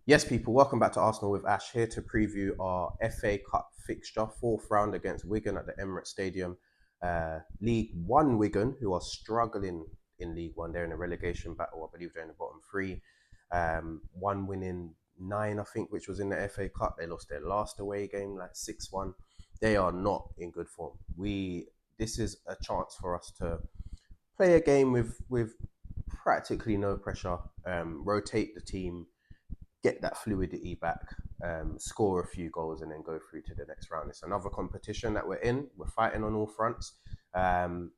Yes, people, welcome back to Arsenal with Ash here to preview our FA Cup fixture, fourth round against Wigan at the Emirates Stadium. League One Wigan, who are struggling in League One, they're in a relegation battle. I believe they're in the bottom three. One winning nine, I think, which was in the FA Cup. They lost their last away game, like 6-1. They are not in good form. This is a chance for us to play a game with practically no pressure, rotate the team, get that fluidity back, score a few goals, and then go through to the next round. It's another competition that we're in. We're fighting on all fronts. Um,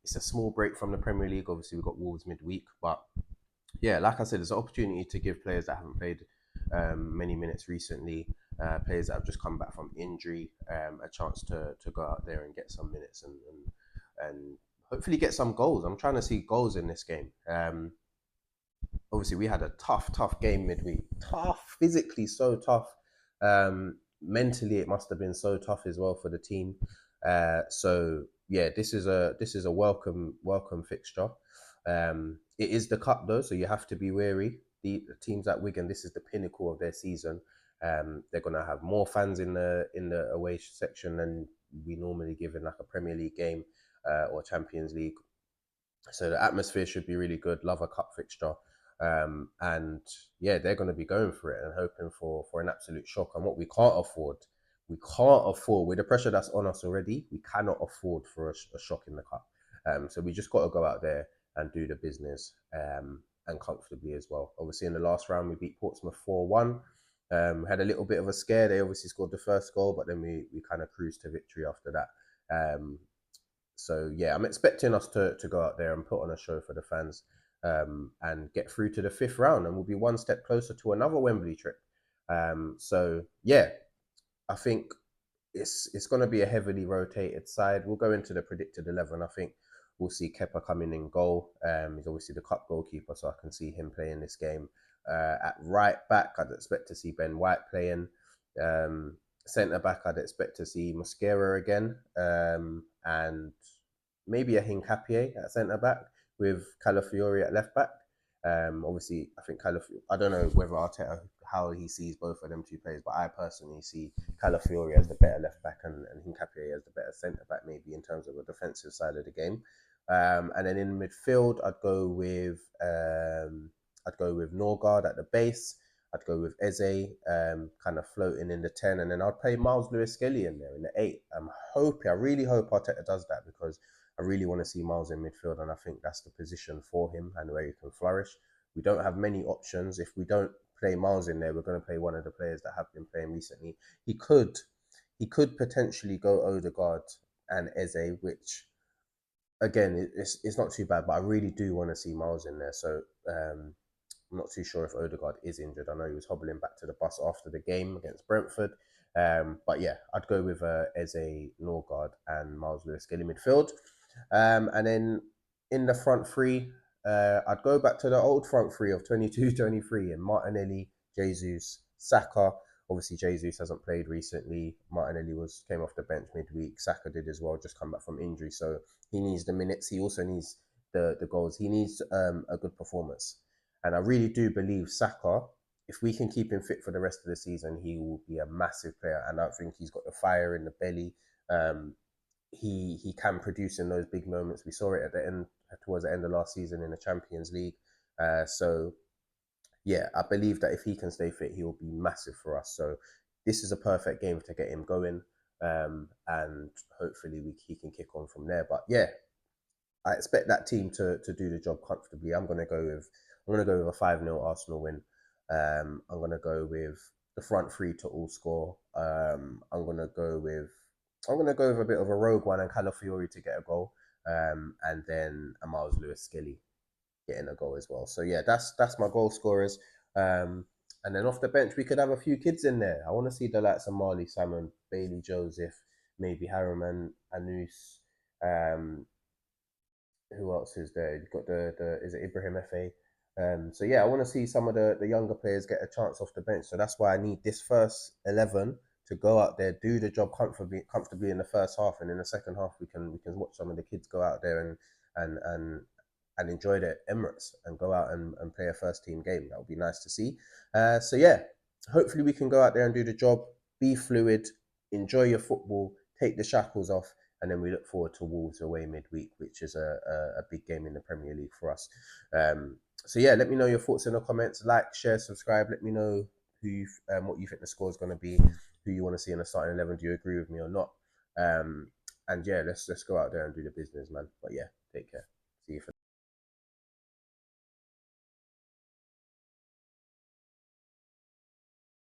it's a small break from the Premier League. Obviously, we've got Wolves midweek, but yeah, like I said, there's an opportunity to give players that haven't played many minutes recently, players that have just come back from injury, a chance to go out there and get some minutes and hopefully get some goals. I'm trying to see goals in this game. Obviously we had a tough game midweek. Tough, physically so tough. Mentally, it must have been so tough as well for the team. So yeah, this is a welcome fixture. It is the cup though, so you have to be wary. The teams at Wigan, this is the pinnacle of their season. They're gonna have more fans in the away section than we normally give in like a Premier League game or Champions League. So the atmosphere should be really good. Love a cup fixture. And yeah, they're going to be going for it and hoping for an absolute shock. And what we can't afford with the pressure that's on us already. We cannot afford for a shock in the cup. So we just got to go out there and do the business and comfortably as well. Obviously, in the last round, we beat Portsmouth 4-1. Had a little bit of a scare. They obviously scored the first goal, but then we kind of cruised to victory after that. So yeah, I'm expecting us to go out there and put on a show for the fans and get through to the fifth round, and we'll be one step closer to another Wembley trip. So yeah, I think it's going to be a heavily rotated side. We'll go into the predicted 11. I think we'll see Kepa coming in goal. He's obviously the cup goalkeeper, so I can see him playing this game. At right back, I'd expect to see Ben White playing. Centre back, I'd expect to see Mosquera again, and maybe a Hincapié at centre back with Calafiori at left back. Obviously, I think Calafiori. I don't know whether Arteta how he sees both of them two players, but I personally see Calafiori as the better left back and Hincapié as the better centre back, maybe in terms of the defensive side of the game. And then in midfield, I'd go with Norgard at the base. I'd go with Eze, kind of floating in the 10, and then I'd play Miles Lewis Skelly in there in the 8. I really hope Arteta does that because I really want to see Miles in midfield, and I think that's the position for him and where he can flourish. We don't have many options. If we don't play Miles in there, we're going to play one of the players that have been playing recently. He could potentially go Odegaard and Eze, which again it's not too bad, but I really do want to see Miles in there. So I'm not too sure if Odegaard is injured. I know he was hobbling back to the bus after the game against Brentford. But yeah, I'd go with Eze, Norgard, and Miles Lewis Skelly midfield. And then in the front three, I'd go back to the old front three of 22-23 and Martinelli, Jesus, Saka. Obviously, Jesus hasn't played recently. Martinelli came off the bench midweek. Saka did as well, just come back from injury. So he needs the minutes. He also needs the goals. He needs a good performance. And I really do believe Saka, if we can keep him fit for the rest of the season, he will be a massive player. And I think he's got the fire in the belly. He can produce in those big moments. We saw it at the end towards the end of last season in the Champions League. So yeah, I believe that if he can stay fit, he will be massive for us. So this is a perfect game to get him going, and hopefully he can kick on from there. But yeah, I expect that team to do the job comfortably. I'm gonna go with a 5-0 Arsenal win. I'm gonna go with the front three to all score. I'm gonna go with a bit of a rogue one and Calafiori to get a goal, and then a Miles Lewis Skelly getting a goal as well. So yeah, that's my goal scorers. And then off the bench, we could have a few kids in there. I want to see the likes of Marley Salmon, Bailey Joseph, maybe Harriman, Anus. Um, who else is there? You've got the is it Ibrahim FA? So yeah, I want to see some of the younger players get a chance off the bench. So that's why I need this first 11 to go out there, do the job comfortably in the first half, and in the second half we can watch some of the kids go out there and and enjoy the Emirates and go out and play a first team game. That would be nice to see. So yeah, hopefully we can go out there and do the job, be fluid, enjoy your football, take the shackles off, and then we look forward to Wolves away midweek, which is a big game in the Premier League for us. So yeah, let me know your thoughts in the comments. Like, share, subscribe. Let me know what you think the score is going to be, who you want to see in the starting 11. Do you agree with me or not? And yeah, let's go out there and do the business, man. But yeah, take care. See you for